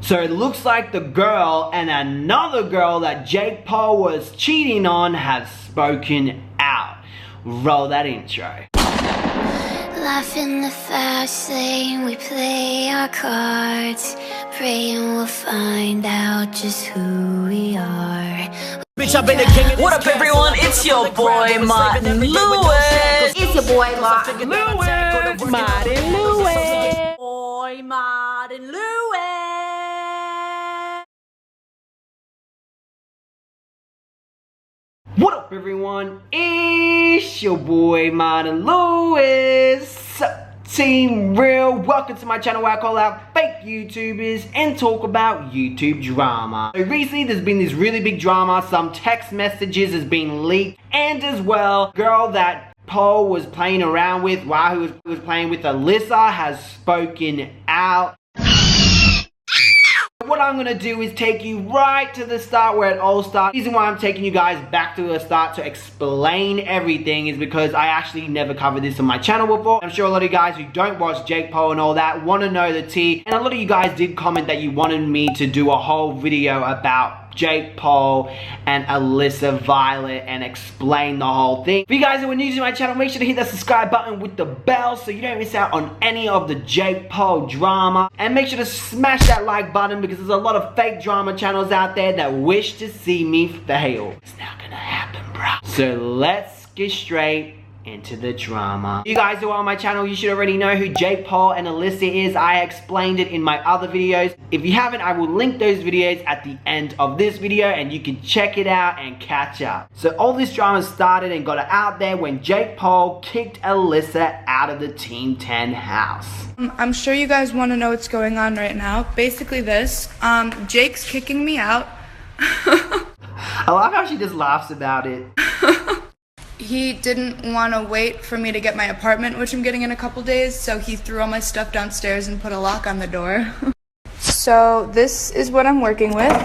So it looks like the girl and another girl that Jake Paul was cheating on have spoken out. Roll that intro. Life in the fast lane, we play our cards, praying we'll find out just who we are. Bitch, I've been the king. What up, everyone? It's your boy Martin Lewis. It's your boy Martin Lewis. Martin Lewis. Boy Martin Lewis. What up, everyone? It's your boy Monn Lewis. Team Real, welcome to my channel where I call out fake YouTubers and talk about YouTube drama. So recently there's been this really big drama, some text messages has been leaked, and as well, girl that Paul was playing around with while he was playing with Elisa has spoken out. What I'm gonna do is take you right to the start where it all started. The reason why I'm taking you guys back to the start to explain everything is because I actually never covered this on my channel before. I'm sure a lot of you guys who don't watch Jake Paul and all that want to know the tea, and a lot of you guys did comment that you wanted me to do a whole video about Jake Paul and Elisa Violet and explain the whole thing. For you guys who are new to my channel, make sure to hit that subscribe button with the bell so you don't miss out on any of the Jake Paul drama. And make sure to smash that like button because there's a lot of fake drama channels out there that wish to see me fail. It's not gonna happen, bro. So let's get straight into the drama. You guys who are on my channel, you should already know who Jake Paul and Elisa is. I explained it in my other videos. If you haven't, I will link those videos at the end of this video and you can check it out and catch up. So all this drama started and got out there when Jake Paul kicked Elisa out of the Team 10 house. I'm sure you guys want to know what's going on right now. Basically this, Jake's kicking me out. I love how she just laughs about it. He didn't want to wait for me to get my apartment, which I'm getting in a couple days, so he threw all my stuff downstairs and put a lock on the door. So this is what I'm working with,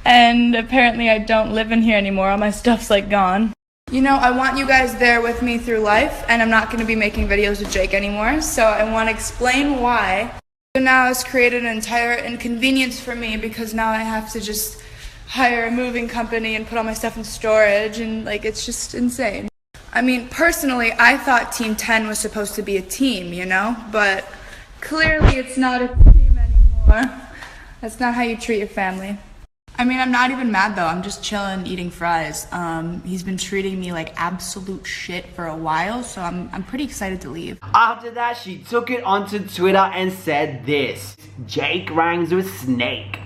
and apparently I don't live in here anymore. All my stuff's like gone. You know, I want you guys there with me through life, and I'm not going to be making videos with Jake anymore, so I want to explain why. So now it's created an entire inconvenience for me because now I have to just hire a moving company and put all my stuff in storage, and like it's just insane. I mean, personally, I thought Team 10 was supposed to be a team, you know, but clearly it's not a team anymore. That's not how you treat your family. I mean, I'm not even mad though, I'm just chilling eating fries. He's been treating me like absolute shit for a while, so I'm pretty excited to leave. After that, she took it onto Twitter and said this: Jake rhymes with snake.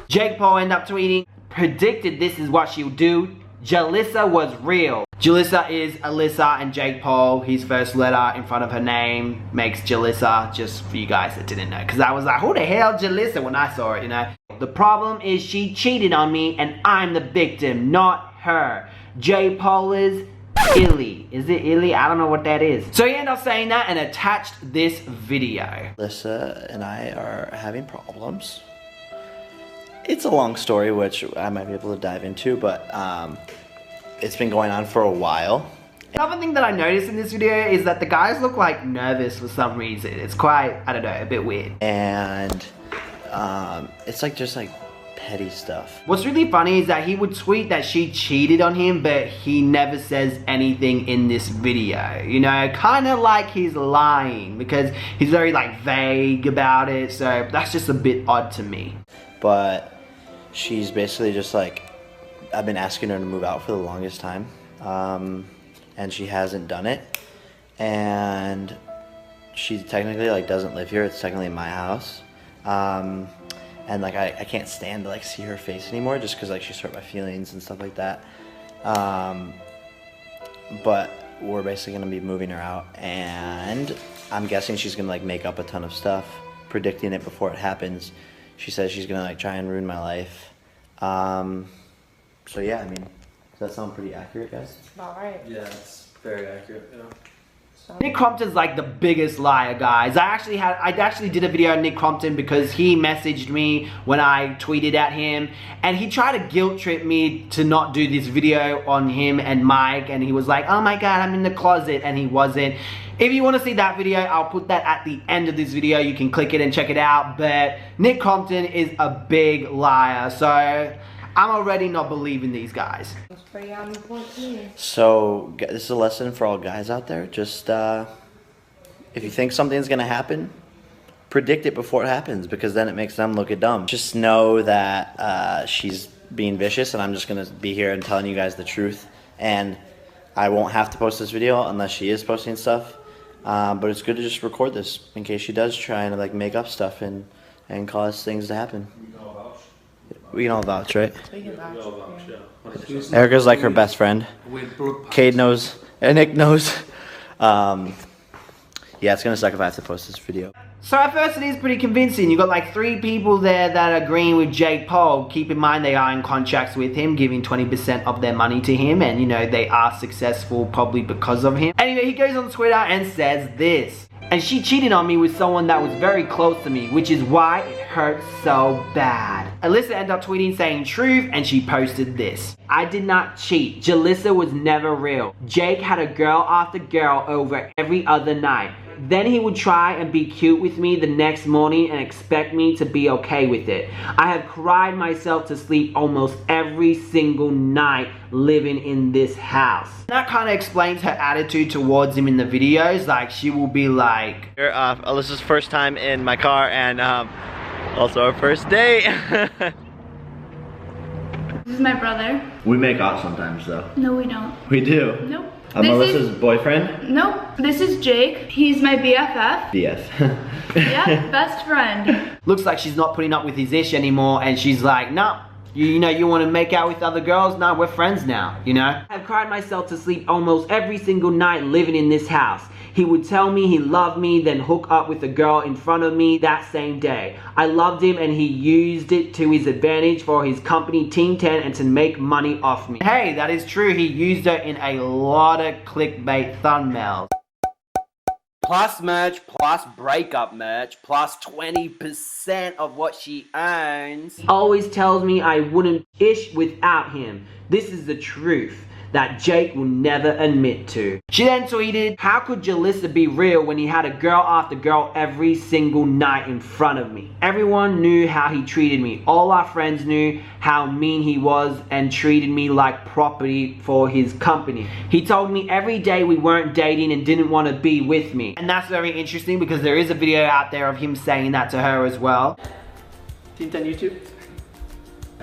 Jake Paul ended up tweeting, predicted this is what she'll do. Jalissa was real. Jalissa is Elisa and Jake Paul. His first letter in front of her name makes Jalissa, just for you guys that didn't know. Because I was like, who the hell Jalissa when I saw it, you know? The problem is she cheated on me and I'm the victim, not her. Jake Paul is Illy. Is it Illy? I don't know what that is. So he ended up saying that and attached this video. Elisa and I are having problems. It's a long story, which I might be able to dive into, but it's been going on for a while. Another thing that I noticed in this video is that the guys look like nervous for some reason. It's quite, I don't know, a bit weird. And it's like just like petty stuff. What's really funny is that he would tweet that she cheated on him, but he never says anything in this video. You know, kind of like he's lying because he's very like vague about it. So that's just a bit odd to me. But she's basically just like, I've been asking her to move out for the longest time, and she hasn't done it. And she technically like doesn't live here. It's technically my house. And like I can't stand to like see her face anymore just because like she's hurt my feelings and stuff like that. But we're basically gonna be moving her out, and I'm guessing she's gonna like make up a ton of stuff, predicting it before it happens. She says she's gonna like try and ruin my life. So yeah, I mean, does that sound pretty accurate, guys? All right. Yeah, it's very accurate, yeah. Nick Crompton's like the biggest liar, guys. I actually did a video on Nick Crompton because he messaged me when I tweeted at him, and he tried to guilt trip me to not do this video on him and Mike, and he was like, oh my god, I'm in the closet, and he wasn't. If you want to see that video, I'll put that at the end of this video. You can click it and check it out. But Nick Crompton is a big liar, so I'm already not believing these guys. So this is a lesson for all guys out there. Just if you think something's gonna happen, predict it before it happens, because then it makes them look dumb. Just know that she's being vicious, and I'm just gonna be here and telling you guys the truth. And I won't have to post this video unless she is posting stuff. But it's good to just record this in case she does try and like make up stuff and cause things to happen. We can all vouch, right? We can vouch, yeah. Erica's like her best friend. Cade knows, and Nick knows. Yeah, it's gonna suck if I have to post this video. So at first it is pretty convincing. You got like 3 people there that are agreeing with Jake Paul. Keep in mind they are in contracts with him, giving 20% of their money to him, and you know, they are successful probably because of him. Anyway, he goes on Twitter and says this: and she cheated on me with someone that was very close to me, which is why it hurts so bad. Alyssa ended up tweeting saying truth, and she posted this: I did not cheat. Jalissa was never real. Jake had a girl after girl over every other night. Then he would try and be cute with me the next morning and expect me to be okay with it. I have cried myself to sleep almost every single night living in this house. That kind of explains her attitude towards him in the videos. Like, she will be like, Alyssa's first time in my car, and also our first date. This is my brother. We make out sometimes though. No, we don't. We do. Nope. I'm Alyssa's boyfriend. Nope. This is Jake. He's my BFF. BF. Yeah, best friend. looks like she's not putting up with his ish anymore, and she's like, nah. You know, you want to make out with other girls? Nah, we're friends now, you know? I've cried myself to sleep almost every single night living in this house. He would tell me he loved me, then hook up with a girl in front of me that same day. I loved him, and he used it to his advantage for his company Team 10 and to make money off me. Hey, that is true. He used her in a lot of clickbait thumbnails. Plus merch, plus breakup merch, plus 20% of what she earns. Always tells me I wouldn't ish without him. This is the truth that Jake will never admit to. She then tweeted, how could Jalissa be real when he had a girl after girl every single night in front of me? Everyone knew how he treated me. All our friends knew how mean he was and treated me like property for his company. He told me every day we weren't dating and didn't want to be with me. And that's very interesting because there is a video out there of him saying that to her as well. Team 10 YouTube?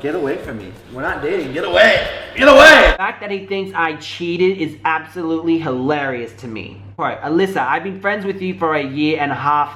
Get away from me. We're not dating. Get away! Get away! The fact that he thinks I cheated is absolutely hilarious to me. Quote, Alyssa, I've been friends with you for 1.5 years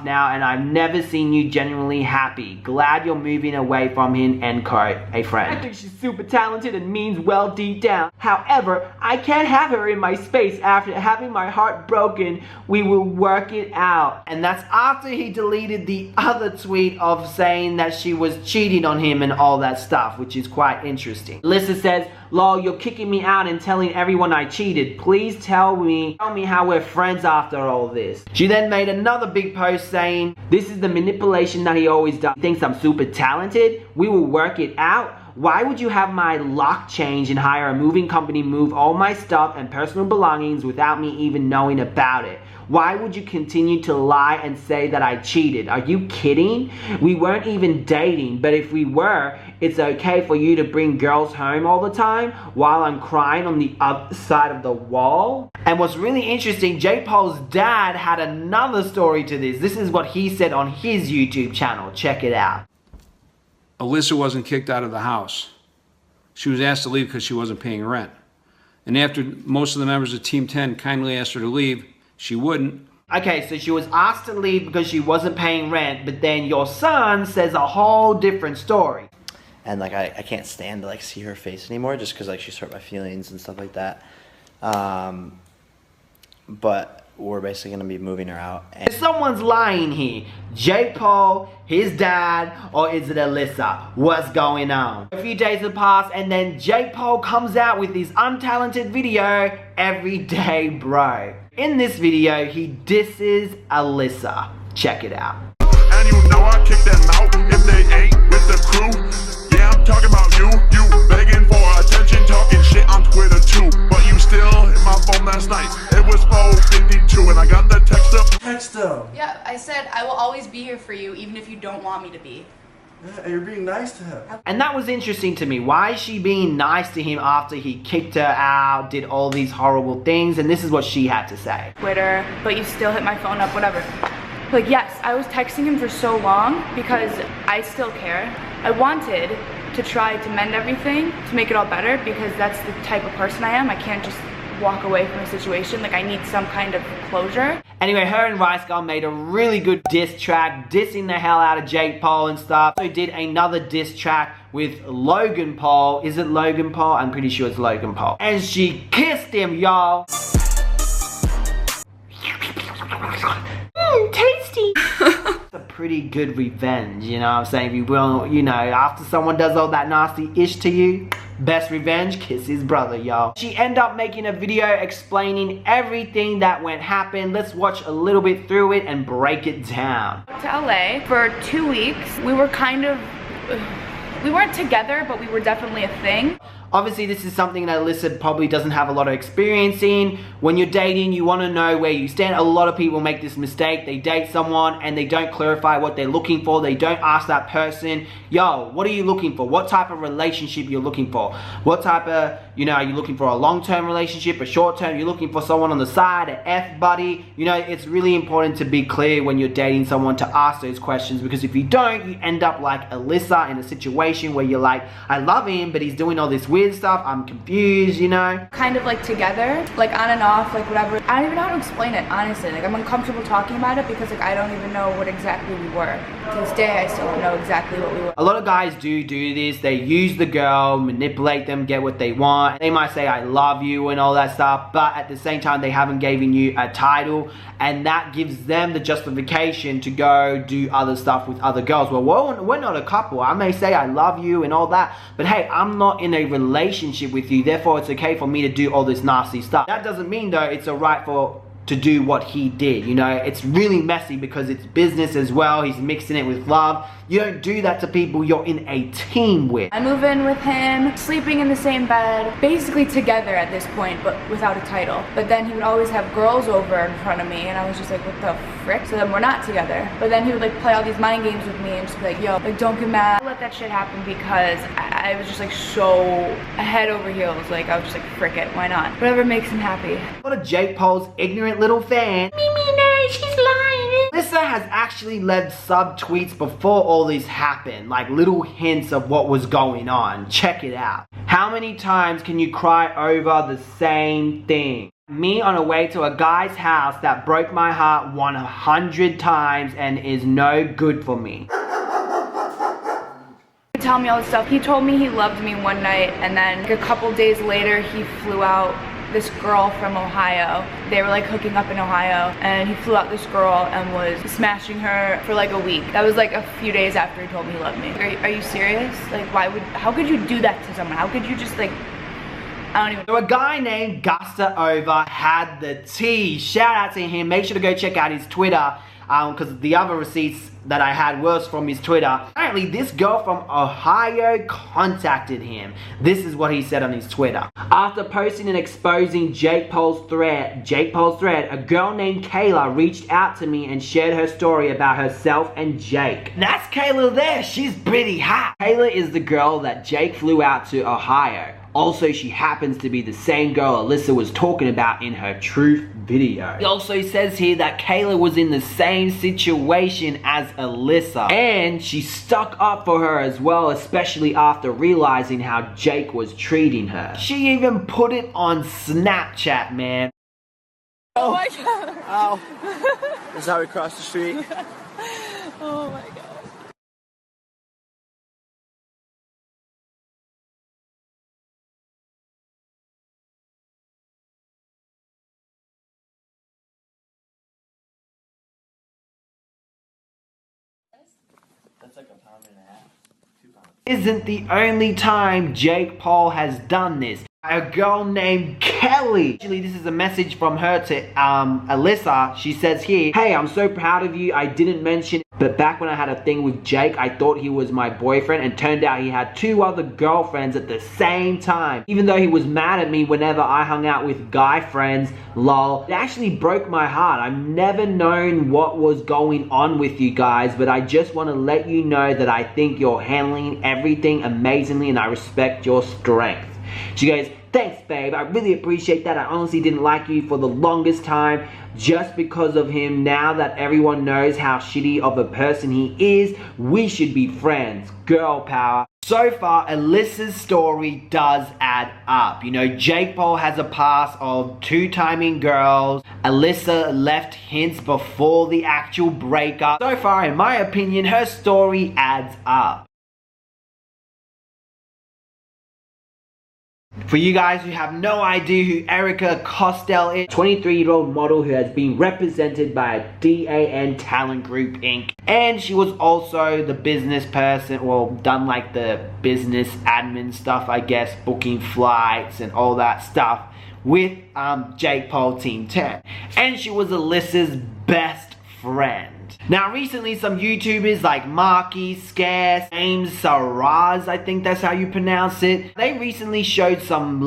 now, and I've never seen you genuinely happy. Glad you're moving away from him, end quote. A friend. I think she's super talented and means well deep down. However, I can't have her in my space after having my heart broken. We will work it out. And that's after he deleted the other tweet of saying that she was cheating on him and all that stuff, which is quite interesting. Alyssa says, lol, you're kicking me out and telling everyone I cheated. Please tell me how we're friends after all this. She then made another big post saying, this is the manipulation that he always does. He thinks I'm super talented. We will work it out. Why would you have my lock change and hire a moving company move all my stuff and personal belongings without me even knowing about it? Why would you continue to lie and say that I cheated? Are you kidding? We weren't even dating, but if we were, it's okay for you to bring girls home all the time while I'm crying on the other side of the wall? And what's really interesting, Jake Paul's dad had another story to this. This is what he said on his YouTube channel. Check it out. Alyssa wasn't kicked out of the house. She was asked to leave because she wasn't paying rent. And after most of the members of Team 10 kindly asked her to leave, she wouldn't. Okay, so she was asked to leave because she wasn't paying rent, but then your son says a whole different story. And like I can't stand to like see her face anymore just because like she's hurt my feelings and stuff like that. But we're basically gonna be moving her out. And someone's lying here. Jake Paul, his dad, or is it Alyssa? What's going on? A few days have passed and then Jake Paul comes out with this untalented video every day, bro. In this video, he disses Elisa. Check it out. And you know I kick them out if they ain't with the crew. Yeah, I'm talking about you begging for attention, talking shit on Twitter too. But you still hit my phone last night. It was 4:52 and I got the text up. Text them. Yeah, I said I will always be here for you, even if you don't want me to be. Yeah, you're being nice to him. And that was interesting to me. Why is she being nice to him after he kicked her out, did all these horrible things? And this is what she had to say. Twitter, but you still hit my phone up, whatever. Like, yes, I was texting him for so long because I still care. I wanted to try to mend everything, to make it all better, because that's the type of person I am. I can't just walk away from a situation. Like, I need some kind of closure. Anyway, her and Rice Girl made a really good diss track, dissing the hell out of Jake Paul and stuff. Also did another diss track with Logan Paul. Is it Logan Paul? I'm pretty sure it's Logan Paul. And she kissed him, y'all. Tasty. It's a pretty good revenge, you know what I'm saying? If you will, you know, after someone does all that nasty ish to you, best revenge, kiss his brother, y'all. She ended up making a video explaining everything that happened. Let's watch a little bit through it and break it down. To LA for 2 weeks. We were kind of, we weren't together, but we were definitely a thing. Obviously, this is something that Alyssa probably doesn't have a lot of experience in. When you're dating, you want to know where you stand. A lot of people make this mistake. They date someone and they don't clarify what they're looking for. They don't ask that person, yo, what are you looking for? What type of relationship you're looking for? What type of, you know, are you looking for a long-term relationship, a short-term? You're looking for someone on the side, an F-buddy? You know, it's really important to be clear when you're dating someone to ask those questions, because if you don't, you end up like Alyssa in a situation where you're like, I love him, but he's doing all this weird stuff, I'm confused, you know? Kind of like together, like on and off, like whatever. I don't even know how to explain it, honestly. Like, I'm uncomfortable talking about it because like I don't even know what exactly we were. To this day, I still don't know exactly what we were. A lot of guys do this. They use the girl, manipulate them, get what they want. They might say, I love you and all that stuff, but at the same time, they haven't given you a title, and that gives them the justification to go do other stuff with other girls. Well, we're not a couple. I may say I love you and all that, but hey, I'm not in a relationship with you, therefore it's okay for me to do all this nasty stuff. That doesn't mean though it's alright to do what he did, you know? It's really messy because it's business as well. He's mixing it with love. You don't do that to people you're in a team with. I move in with him, sleeping in the same bed, basically together at this point, but without a title. But then he would always have girls over in front of me, and I was just like, what the frick? So then we're not together. But then he would like play all these mind games with me and just be like, yo, like don't get mad. I let that shit happen because I was just like so head over heels. Like I was just like, frick it, why not? Whatever makes him happy. What a Jake Paul's ignorant little fan. No, she's lying. Alyssa has actually left sub-tweets before all this happened, like little hints of what was going on. Check it out. How many times can you cry over the same thing? Me on a way to a guy's house that broke my heart 100 times and is no good for me. Tell me all this stuff. He told me he loved me one night, and then like a couple days later he flew out this girl from Ohio. They were like hooking up in Ohio, and he flew out this girl and was smashing her for like a week. That was like a few days after he told me he loved me. Are you serious? Like how could you do that to someone? How could you just like, I don't even. So a guy named Gusta Over had the tea. Shout out to him. Make sure to go check out his Twitter, because the other receipts that I had was from his Twitter. Apparently this girl from Ohio contacted him. This is what he said on his Twitter. After posting and exposing Jake Paul's thread, a girl named Kayla reached out to me and shared her story about herself and Jake. That's Kayla there. She's pretty hot. Kayla is the girl that Jake flew out to Ohio. Also, she happens to be the same girl Alyssa was talking about in her truth video. He also says here that Kayla was in the same situation as Alyssa, and she stuck up for her as well, especially after realizing how Jake was treating her. She even put it on Snapchat, man. Oh my god. Ow. This is how we cross the street. Oh my god. That's like a pound and a half. 2 pounds. Isn't the only time Jake Paul has done this. A girl named Kelly. Actually, this is a message from her to Alyssa. She says here, "Hey, I'm so proud of you. I didn't mention, but back when I had a thing with Jake, I thought he was my boyfriend, and turned out he had 2 other girlfriends at the same time. Even though he was mad at me whenever I hung out with guy friends, lol. It actually broke my heart. I've never known what was going on with you guys, but I just want to let you know that I think you're handling everything amazingly, and I respect your strength." She goes, "Thanks, babe. I really appreciate that. I honestly didn't like you for the longest time just because of him. Now that everyone knows how shitty of a person he is, we should be friends. Girl power." So far, Alyssa's story does add up. You know, Jake Paul has a past of 2-timing girls. Alyssa left hints before the actual breakup. So far, in my opinion, her story adds up. For you guys who have no idea who Erica Costell is, 23-year-old model who has been represented by a DAN Talent Group Inc. And she was also the business person, well, done like the business admin stuff, I guess, booking flights and all that stuff with Jake Paul Team 10. And she was Alyssa's best friend. Now recently some YouTubers like Marky, Scarce, James Saraz, I think that's how you pronounce it, they recently showed some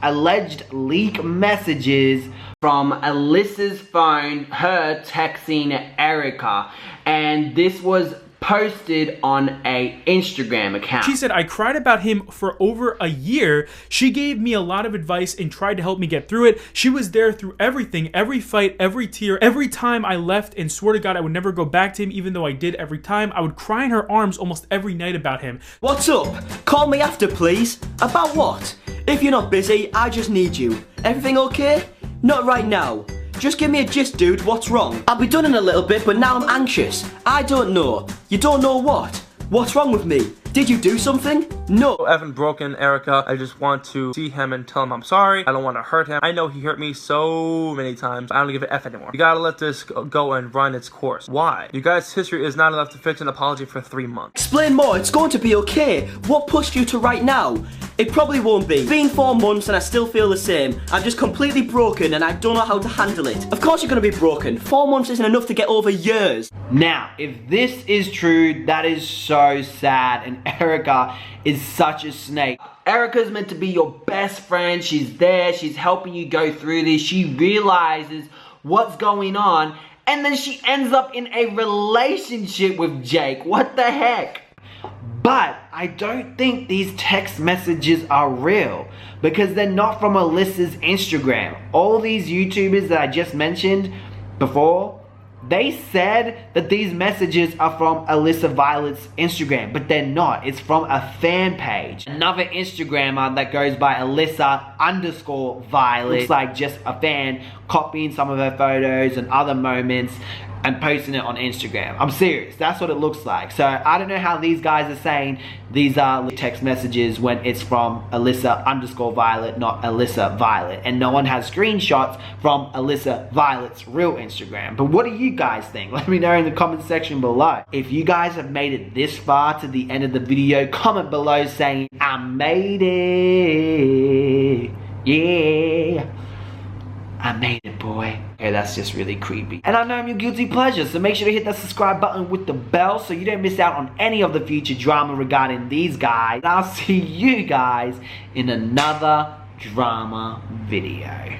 alleged leak messages from Alyssa's phone, her texting Erica, and this was posted on a Instagram account. She said, "I cried about him for over a year. She gave me a lot of advice and tried to help me get through it. She was there through everything, every fight, every tear, every time I left, and swore to God I would never go back to him, even though I did every time. I would cry in her arms almost every night about him." What's up? Call me after, please. About what? If you're not busy, I just need you. Everything okay? Not right now. Just give me a gist, dude. What's wrong? I'll be done in a little bit, but now I'm anxious. I don't know. You don't know what? What's wrong with me? Did you do something? No. Evan broken Erica. I just want to see him and tell him I'm sorry. I don't want to hurt him. I know he hurt me so many times. I don't give a F anymore. You gotta let this go and run its course. Why? You guys' history is not enough to fix an apology for 3 months. Explain more. It's going to be okay. What pushed you to right now? It probably won't be. It's been 4 months and I still feel the same. I'm just completely broken and I don't know how to handle it. Of course you're gonna be broken. 4 months isn't enough to get over years. Now, if this is true, that is so sad, and Erica is such a snake. Erica's meant to be your best friend. She's there, she's helping you go through this. She realizes what's going on, and then she ends up in a relationship with Jake. What the heck? But I don't think these text messages are real, because they're not from Alyssa's Instagram. All these YouTubers that I just mentioned before, they said that these messages are from Alyssa Violet's Instagram, but they're not. It's from a fan page. Another Instagrammer that goes by Alyssa_Violet. Looks like just a fan copying some of her photos and other moments and posting it on Instagram. I'm serious, that's what it looks like. So I don't know how these guys are saying these are text messages when it's from Alyssa_Violet, not Alyssa Violet. And no one has screenshots from Alyssa Violet's real Instagram. But what do you guys think? Let me know in the comment section below. If you guys have made it this far to the end of the video, comment below saying, "I made it. Yeah. I made it, boy." Okay, that's just really creepy. And I know I'm your guilty pleasure, so make sure to hit that subscribe button with the bell so you don't miss out on any of the future drama regarding these guys. And I'll see you guys in another drama video.